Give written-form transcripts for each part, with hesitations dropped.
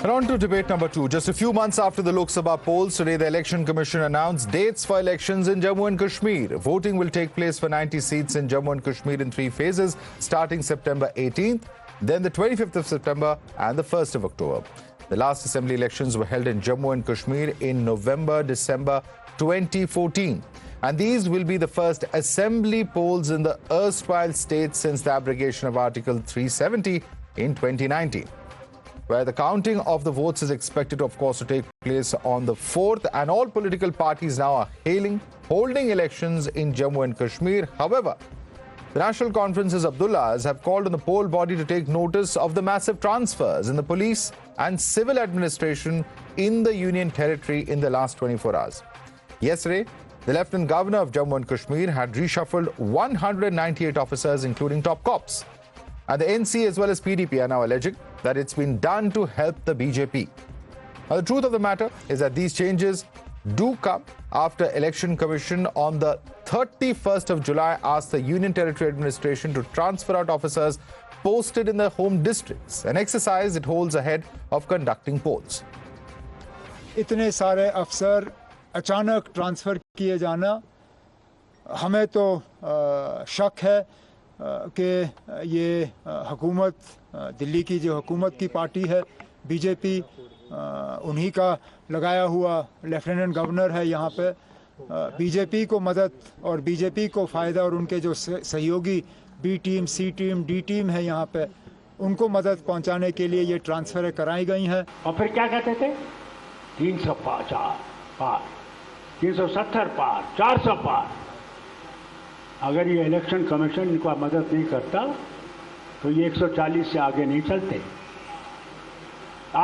And on to debate number 2. Just a few months after the Lok Sabha polls, today the Election Commission announced dates for elections in Jammu and Kashmir. Voting will take place for 90 seats in Jammu and Kashmir in 3 phases, starting September 18th, then the 25th of September and the 1st of October. The last assembly elections were held in Jammu and Kashmir in November-December 2014. And these will be the first assembly polls in the erstwhile state since the abrogation of Article 370 in 2019. Where the counting of the votes is expected, of course, to take place on the 4th, and all political parties now are holding elections in Jammu and Kashmir. However, the National Conference's Abdullahs have called on the poll body to take notice of the massive transfers in the police and civil administration in the Union Territory in the last 24 hours. Yesterday, the Lieutenant Governor of Jammu and Kashmir had reshuffled 198 officers, including top cops. And the NC as well as PDP are now alleging that it's been done to help the BJP. Now, the truth of the matter is that these changes do come after Election Commission on the 31st of July asked the Union Territory Administration to transfer out officers posted in their home districts, an exercise it holds ahead of conducting polls. इतने सारे अफसर अचानक transfer किए जाना हमें तो शक है कि ये हुकूमत दिल्ली की जो हुकूमत की पार्टी है बीजेपी उन्हीं का लगाया हुआ लेफ्टिनेंट गवर्नर है यहाँ पे बीजेपी को मदद और बीजेपी को फ़ायदा और उनके जो सहयोगी बी टीम सी टीम डी टीम है यहाँ पे उनको मदद पहुँचाने के लिए ये ट्रांसफ़र कराई गई हैं। और फिर क्या कहते थे 305 पार 370 पार 400 पार। अगर ये इलेक्शन कमीशन इनको मदद नहीं करता तो ये 140 से आगे नहीं चलते।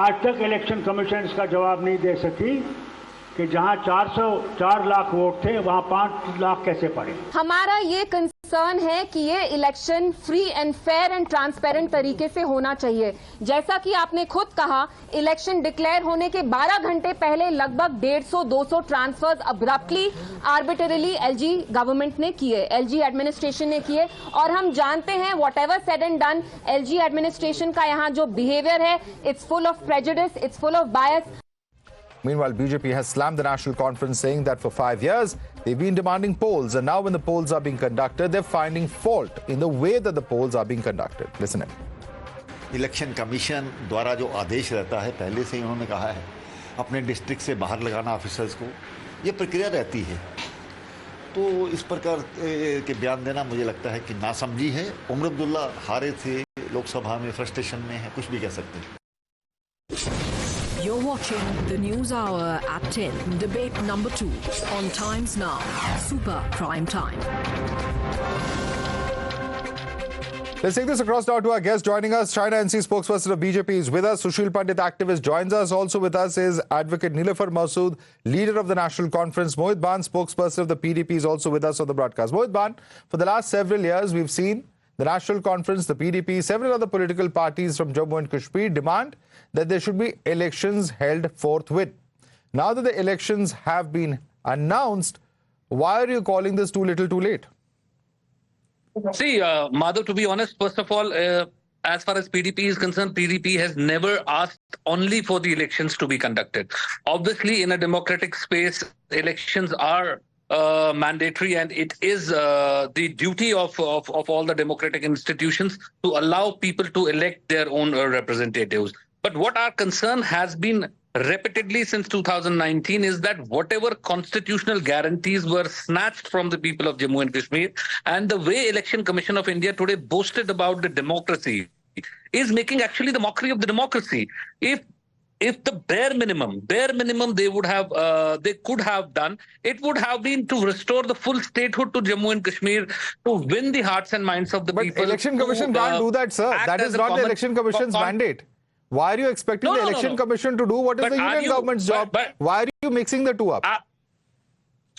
आज तक इलेक्शन कमीशन इसका जवाब नहीं दे सकी कि जहां 404 लाख वोट थे वहां 5 लाख कैसे पड़े। हमारा ये कंसर्न है कि ये election free and fair and transparent तरीके से होना चाहिए। जैसा कि आपने खुद कहा, इलेक्शन डिक्लेयर होने के 12 घंटे पहले लगभग 150-200 ट्रांसफर्स अब्रप्टली आर्बिटरली एलजी गवर्नमेंट ने किए, एलजी एडमिनिस्ट्रेशन ने किए। और हम जानते हैं what ever said and done, LG administration का यहाँ जो बिहेवियर है, it's full of prejudice, it's full of bias. Meanwhile, BJP has slammed the National Conference, saying that for 5 years, they've been demanding polls, and now when the polls are being conducted, they're finding fault in the way that the polls are being conducted. Listen in. Election commission द्वारा जो आदेश रहता है, पहले से ही उन्होंने कहा है अपने डिस्ट्रिक्ट से बाहर लगाना ऑफिसर्स को, ये प्रक्रिया रहती है। तो इस प्रकार के बयान देना मुझे लगता है कि नासमझी है। उमर अब्दुल्ला हारे थे लोकसभा में, फ्रस्ट्रेशन में है, कुछ भी कह सकते हैं। You're watching the News Hour at 10, debate number 2 on Times Now, Super Prime Time. Let's take this across now to our guest joining us. China NC spokesperson of BJP is with us. Sushil Pandit, activist, joins us. Also with us is Advocate Nilufar Masood, leader of the National Conference. Mohit Ban, spokesperson of the PDP, is also with us on the broadcast. Mohit Ban, for the last several years, we've seen the National Conference, the PDP, several other political parties from Jammu and Kashmir demand that there should be elections held forthwith. Now that the elections have been announced, why are you calling this too little too late? See, Madhav, to be honest, first of all, as far as PDP is concerned, PDP has never asked only for the elections to be conducted. Obviously, in a democratic space, elections are mandatory, and it is the duty of all the democratic institutions to allow people to elect their own representatives. But what our concern has been repeatedly since 2019 is that whatever constitutional guarantees were snatched from the people of Jammu and Kashmir, and the way Election Commission of India today boasted about the democracy is making actually the mockery of the democracy. If the bare minimum they would have they could have done, it would have been to restore the full statehood to Jammu and Kashmir, to win the hearts and minds of the people. But Election Commission can't do that, sir. That is not the Election Commission's mandate. Why are you expecting the Election Commission to do what is the Union government's job? Why are you mixing the two up?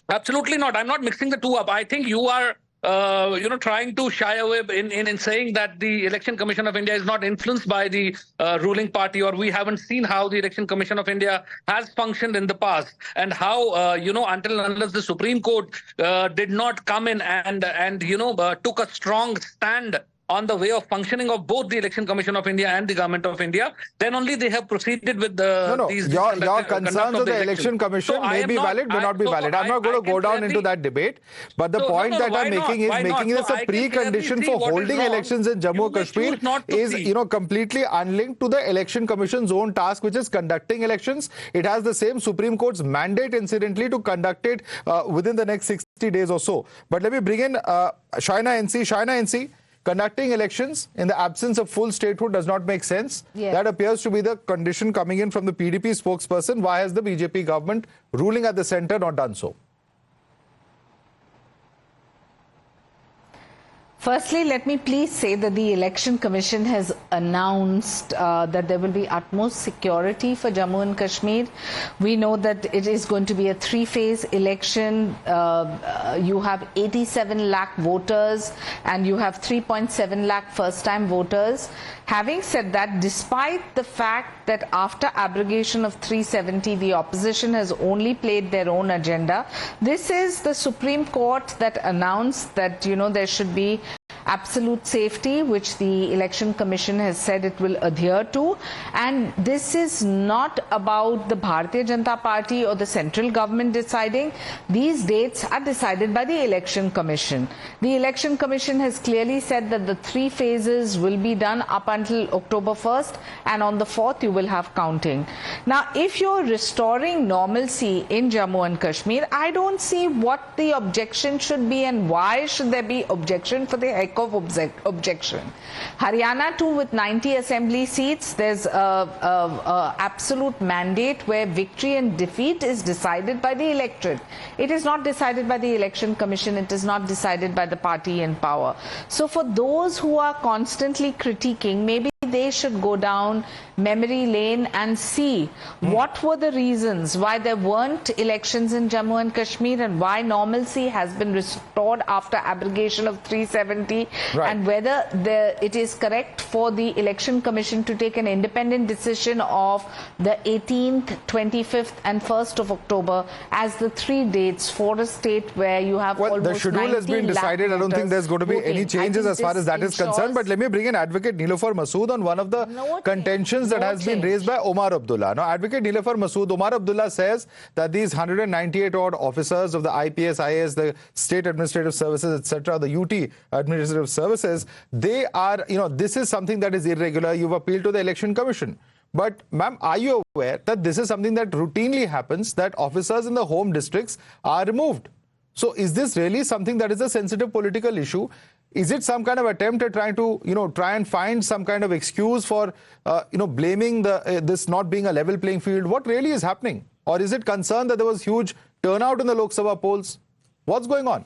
Absolutely not. I'm not mixing the two up. I think you are trying to shy away in saying that the Election Commission of India is not influenced by the ruling party, or we haven't seen how the Election Commission of India has functioned in the past, and how until and unless the Supreme Court did not come in and took a strong stand on the way of functioning of both the Election Commission of India and the Government of India, then only they have proceeded with your concerns of the Election Commission may be valid, may not be valid. I'm not going to go down into that debate. But the point that I'm making is making this a precondition for holding elections in Jammu and Kashmir is, completely unlinked to the Election Commission's own task, which is conducting elections. It has the same Supreme Court's mandate, incidentally, to conduct it within the next 60 days or so. But let me bring in Shaina NC. Shaina NC, conducting elections in the absence of full statehood does not make sense. Yes. That appears to be the condition coming in from the PDP spokesperson. Why has the BJP government ruling at the centre not done so? Firstly, let me please say that the Election Commission has announced that there will be utmost security for Jammu and Kashmir. We know that it is going to be a three-phase election. You have 87 lakh voters and you have 3.7 lakh first-time voters. Having said that, despite the fact that after abrogation of 370, the opposition has only played their own agenda, this is the Supreme Court that announced that, there should be absolute safety, which the Election Commission has said it will adhere to. And this is not about the Bharatiya Janata Party or the central government deciding. These dates are decided by the Election Commission. The Election Commission has clearly said that the 3 phases will be done up until October 1st, and on the 4th you will have counting. Now, if you're restoring normalcy in Jammu and Kashmir, I don't see what the objection should be and why should there be objection for the heck of objection. Haryana too, with 90 assembly seats, there's a absolute mandate where victory and defeat is decided by the electorate. It is not decided by the Election Commission. It is not decided by the party in power. So for those who are constantly critiquing, maybe they should go down memory lane and see what were the reasons why there weren't elections in Jammu and Kashmir and why normalcy has been restored after abrogation of 370, and whether it is correct for the Election Commission to take an independent decision of the 18th, 25th and 1st of October as the 3 dates for a state where you have almost 19 lakh voters. The schedule has been decided. I don't think there's going to be any changes as far as that is concerned. But let me bring in Advocate Niloufar Masood on one of the contentions that has been raised by Omar Abdullah. Now, Advocate Niloufar Masood, Omar Abdullah says that these 198 odd officers of the IPS, IAS, the State Administrative Services, etc., the UT Administrative Services, they are, this is something that is irregular. You've appealed to the Election Commission. But, ma'am, are you aware that this is something that routinely happens, that officers in the home districts are removed? So, is this really something that is a sensitive political issue? Is it some kind of attempt at trying to, try and find some kind of excuse for, blaming this not being a level playing field? What really is happening? Or is it concern that there was huge turnout in the Lok Sabha polls? What's going on?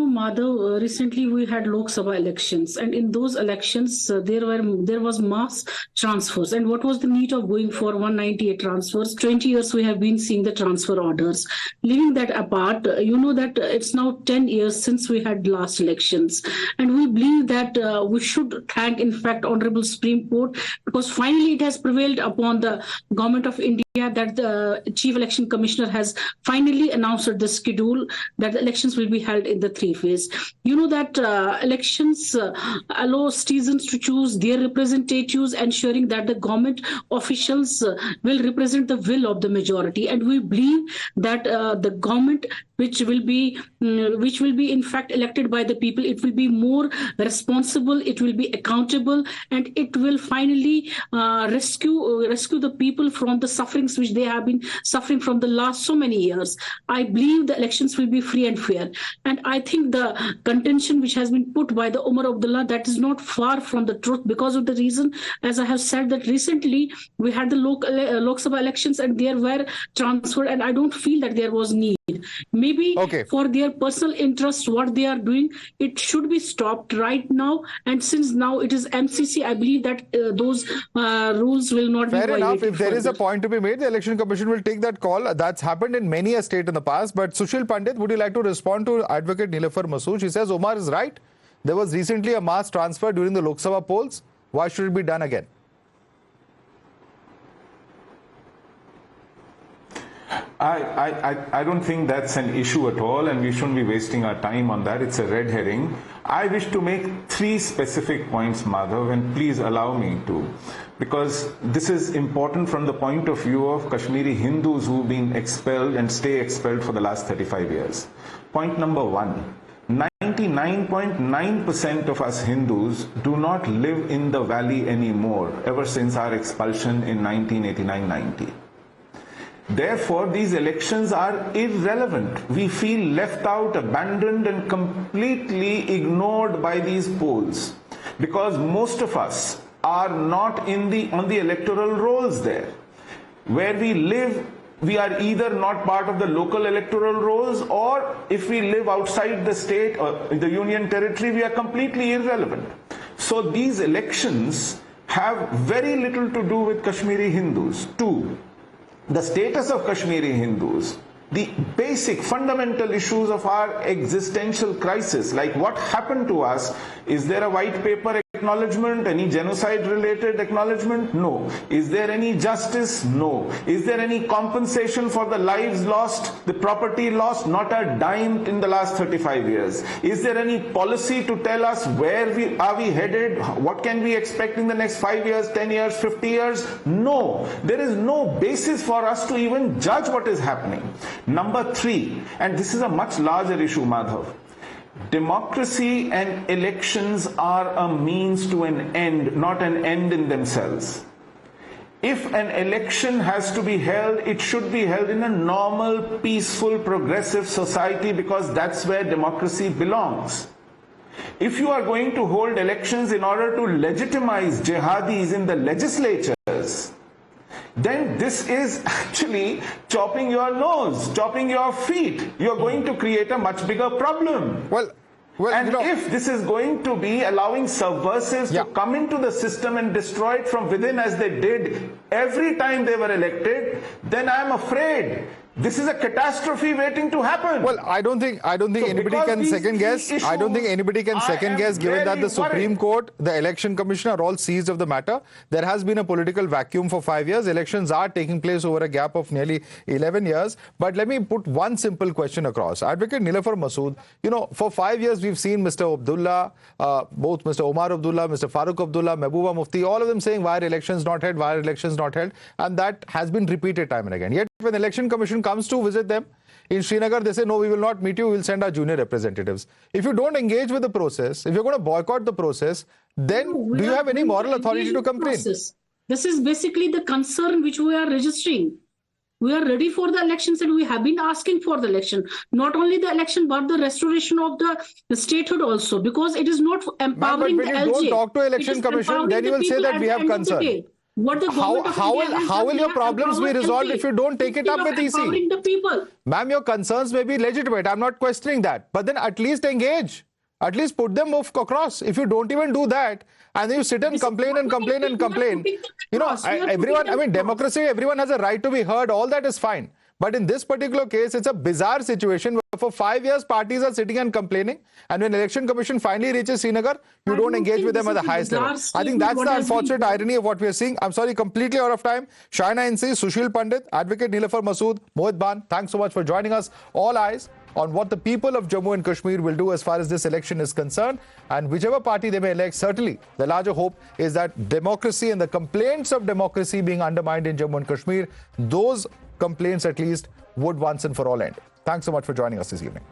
Madhav, recently we had Lok Sabha elections, and in those elections there was mass transfers. And what was the need of going for 198 transfers? 20 years we have been seeing the transfer orders. Leaving that apart, that it's now 10 years since we had last elections, and we believe that we should thank, in fact, Honorable Supreme Court, because finally it has prevailed upon the Government of India that the Chief Election Commissioner has finally announced the schedule that the elections will be held in the 3 phase. That elections allow citizens to choose their representatives, ensuring that the government officials will represent the will of the majority. And we believe that the government, which will be in fact elected by the people, it will be more responsible, it will be accountable, and it will finally rescue the people from the sufferings which they have been suffering from the last so many years. I believe the elections will be free and fair. And I think the contention which has been put by the Omar Abdullah, that is not far from the truth, because of the reason, as I have said, that recently we had the Lok Sabha elections and there were transferred, and I don't feel that there was need. Maybe for their personal interests, what they are doing, it should be stopped right now. And since now it is MCC, I believe that those rules will not be violated. Fair enough. If there is a point to be made, the Election Commission will take that call. That's happened in many a state in the past. But Sushil Pandit, would you like to respond to Advocate Niloufar Masood? She says Omar is right. There was recently a mass transfer during the Lok Sabha polls. Why should it be done again? I don't think that's an issue at all, and we shouldn't be wasting our time on that. It's a red herring. I wish to make 3 specific points, Madhav, and please allow me to, because this is important from the point of view of Kashmiri Hindus who've been expelled and stay expelled for the last 35 years. Point number 1. 99.9% of us Hindus do not live in the valley anymore ever since our expulsion in 1989-90. Therefore, these elections are irrelevant. We feel left out, abandoned, and completely ignored by these polls because most of us are not on the electoral rolls there. Where we live, we are either not part of the local electoral rolls, or if we live outside the state or the union territory, we are completely irrelevant. So these elections have very little to do with Kashmiri Hindus. 2, the status of Kashmiri Hindus, the basic fundamental issues of our existential crisis, like what happened to us. Is there a white paper acknowledgement, any genocide related acknowledgement? No. Is there any justice? No. Is there any compensation for the lives lost, the property lost? Not a dime in the last 35 years. Is there any policy to tell us where we are headed? What can we expect in the next 5 years, 10 years, 50 years? No. There is no basis for us to even judge what is happening. Number 3, and this is a much larger issue, Madhav. Democracy and elections are a means to an end, not an end in themselves. If an election has to be held, it should be held in a normal, peaceful, progressive society, because that's where democracy belongs. If you are going to hold elections in order to legitimize jihadis in the legislatures, then this is actually chopping your nose, chopping your feet. You're going to create a much bigger problem. Well, and if this is going to be allowing subversives to come into the system and destroy it from within, as they did every time they were elected, then I'm afraid this is a catastrophe waiting to happen. Well, I don't think anybody can second guess. I don't think anybody can second guess, given that the Supreme Court, the Election Commission are all seized of the matter. There has been a political vacuum for 5 years. Elections are taking place over a gap of nearly 11 years. But let me put one simple question across. Advocate Nilafar Masood, for 5 years we've seen Mr. Abdullah, both Mr. Omar Abdullah, Mr. Farooq Abdullah, Mehbooba Mufti, all of them saying why are elections not held, why are elections not held, and that has been repeated time and again. Yet when the Election Commission comes to visit them in Srinagar, they say, no, we will not meet you, we will send our junior representatives. If you don't engage with the process, if you're going to boycott the process, then do you have any moral authority to complain? This is basically the concern which we are registering. We are ready for the elections, and we have been asking for the election. Not only the election, but the restoration of the statehood also, because it is not empowering the LG. But when you don't talk to Election Commission, then you will say that we have concern. How will your problems be resolved if you don't take it up with EC? Ma'am, your concerns may be legitimate. I'm not questioning that. But then at least engage. At least put them across. If you don't even do that, and then you sit and complain and complain and complain, everyone, democracy, everyone has a right to be heard. All that is fine. But in this particular case, it's a bizarre situation where for 5 years, parties are sitting and complaining. And when Election Commission finally reaches Srinagar, you don't engage with them at the highest level. I think that's the unfortunate irony of what we are seeing. I'm sorry, completely out of time. Shaina NC, Sushil Pandit, Advocate Nilafar Masood, Mohit Ban, thanks so much for joining us. All eyes on what the people of Jammu and Kashmir will do as far as this election is concerned. And whichever party they may elect, certainly the larger hope is that democracy and the complaints of democracy being undermined in Jammu and Kashmir, those complaints at least would once and for all end. Thanks so much for joining us this evening.